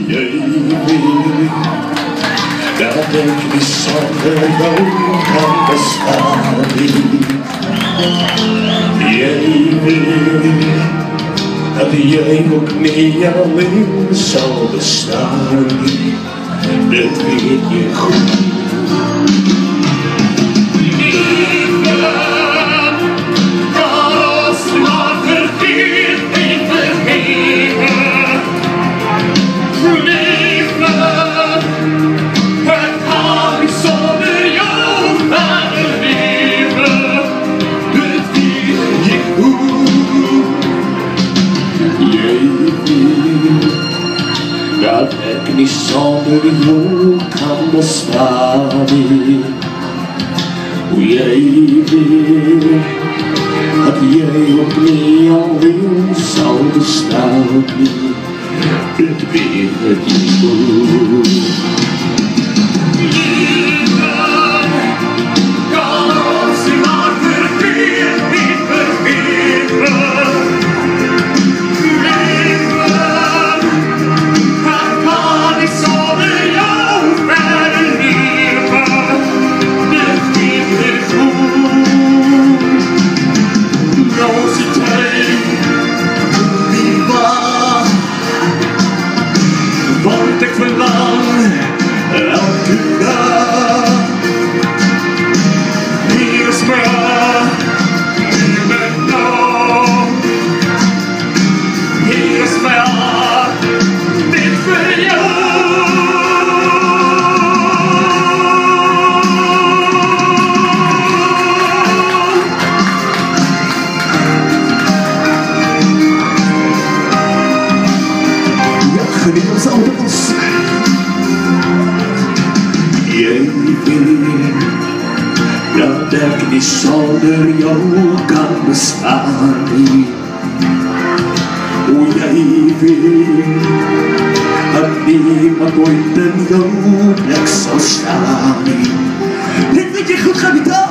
Jij weet dat ik niet zonder jou kan bestaan. Jij weet dat jij ook niet alleen zal bestaan. Dat weet je goed. Dat ik niet zonder jou kan bestaan. Hoe jij weet dat jij ook niet alleen zal bestaan. Dat weet je goed. Want ik verlang elke dag. Hier is mij, hier ben nou. Hier is mij, dit voor jou. Geniet ons auto's. Jij weet dat ik niet zonder jou kan bestaan. O jij weet dat niemand ooit in jouw plek zal staan. Dit weet je goed, kapitein.